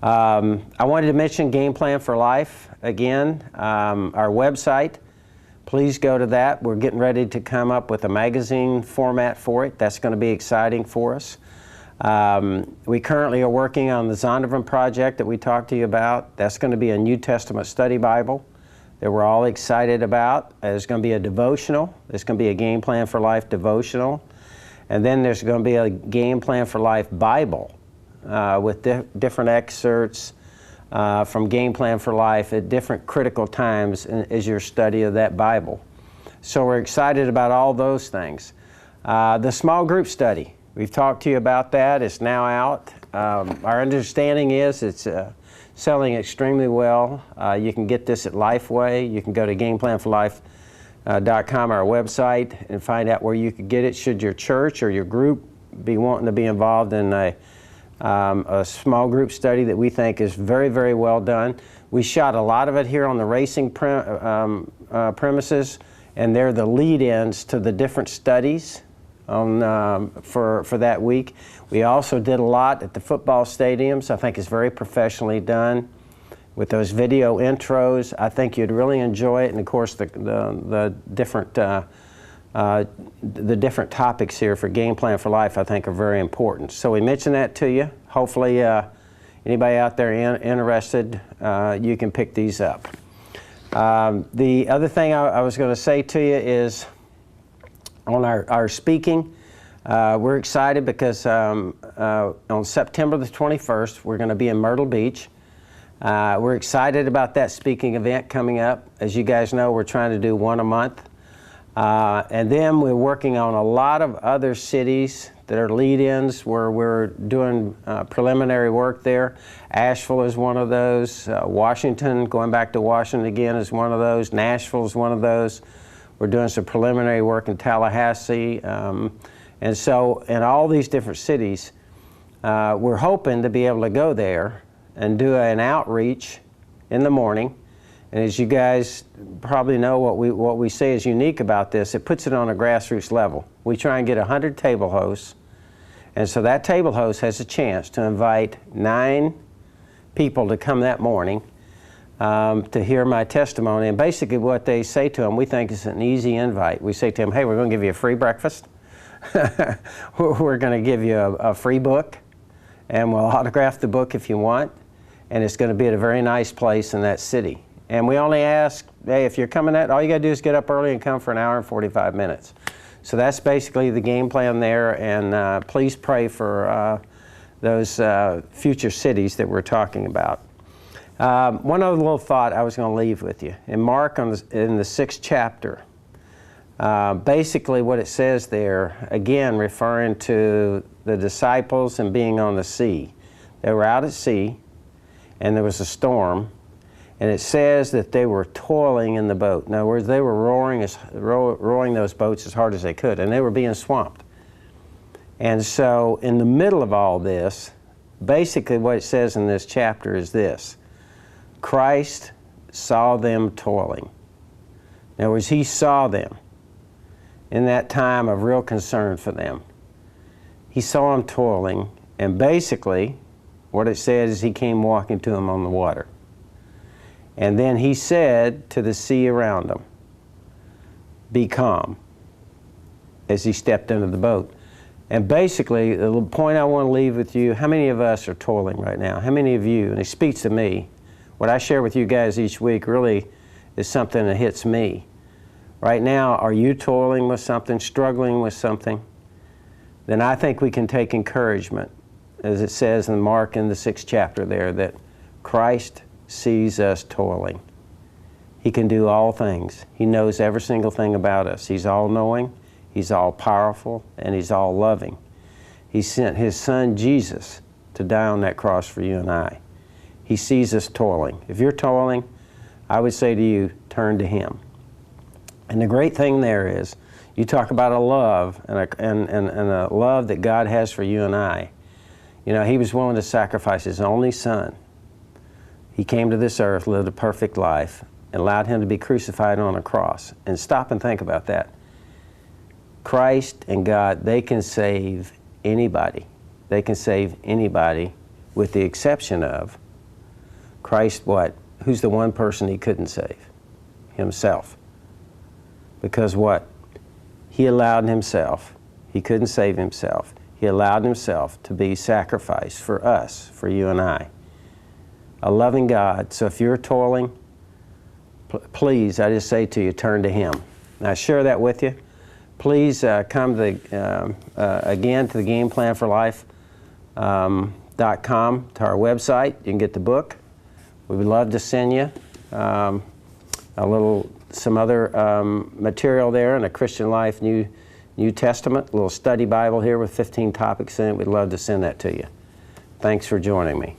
I wanted to mention Game Plan for Life again, our website. Please go to that. We're getting ready to come up with a magazine format for it. That's going to be exciting for us. We currently are working on the Zondervan project that we talked to you about. That's going to be a New Testament study Bible that we're all excited about. There's going to be a devotional. There's going to be a Game Plan for Life devotional. And then there's going to be a Game Plan for Life Bible with different excerpts from Game Plan for Life at different critical times as your study of that Bible. So we're excited about all those things. The small group study, we've talked to you about that. It's now out. Our understanding is it's selling extremely well. You can get this at Lifeway. You can go to GamePlanForLife.com, our website, and find out where you could get it should your church or your group be wanting to be involved in a small group study that we think is very, very well done. We shot a lot of it here on the racing premises, and they're the lead-ins to the different studies on, for that week. We also did a lot at the football stadiums. I think it's very professionally done with those video intros. I think you'd really enjoy it, and of course the different topics here for Game Plan for Life I think are very important. So we mentioned that to you. Hopefully anybody out there interested, you can pick these up. The other thing I was going to say to you is on our speaking, we're excited because on September the 21st we're going to be in Myrtle Beach. We're excited about that speaking event coming up. As you guys know, we're trying to do one a month. And then we're working on a lot of other cities that are lead-ins where we're doing preliminary work there. Asheville is one of those. Washington, going back to Washington again, is one of those. Nashville is one of those. We're doing some preliminary work in Tallahassee. And so in all these different cities, we're hoping to be able to go there and do an outreach in the morning. And as you guys probably know, what we say is unique about this, it puts it on a grassroots level. We try and get 100 table hosts, and so that table host has a chance to invite 9 people to come that morning to hear my testimony. And basically what they say to them, we think is an easy invite. We say to them, hey, we're going to give you a free breakfast. We're going to give you a free book, and we'll autograph the book if you want, and it's going to be at a very nice place in that city. And we only ask, hey, if you're coming all you got to do is get up early and come for an hour and 45 minutes. So that's basically the game plan there, and please pray for those future cities that we're talking about. One other little thought I was going to leave with you. In Mark, in the 6th chapter, basically what it says there, again referring to the disciples and being on the sea. They were out at sea, and there was a storm. And it says that they were toiling in the boat. In other words, they were rowing those boats as hard as they could, and they were being swamped. And so in the middle of all this, basically what it says in this chapter is this: Christ saw them toiling. In other words, he saw them in that time of real concern for them. He saw them toiling, and basically what it says is he came walking to them on the water. And then he said to the sea around them, be calm, as he stepped into the boat. And basically, the point I want to leave with you, how many of us are toiling right now? How many of you, and it speaks to me, what I share with you guys each week really is something that hits me. Right now, are you toiling with something, struggling with something? Then I think we can take encouragement, as it says in Mark in the 6th chapter there, that Christ sees us toiling. He can do all things. He knows every single thing about us. He's all-knowing, he's all-powerful, and he's all-loving. He sent his son Jesus to die on that cross for you and I. He sees us toiling. If you're toiling, I would say to you, turn to him. And the great thing there is, you talk about a love and a love that God has for you and I. You know, he was willing to sacrifice his only son. He came to this earth, lived a perfect life, and allowed him to be crucified on a cross. And stop and think about that. Christ and God, they can save anybody. They can save anybody with the exception of Christ what? Who's the one person he couldn't save? Himself. Because what? He allowed himself, he couldn't save himself, he allowed himself to be sacrificed for us, for you and I. A loving God. So if you're toiling, please, I just say to you, turn to him. And I share that with you. Please come to again to the GamePlanForLife.com, to our website. You can get the book. We would love to send you some other material there in a Christian Life New Testament, a little study Bible here with 15 topics in it. We'd love to send that to you. Thanks for joining me.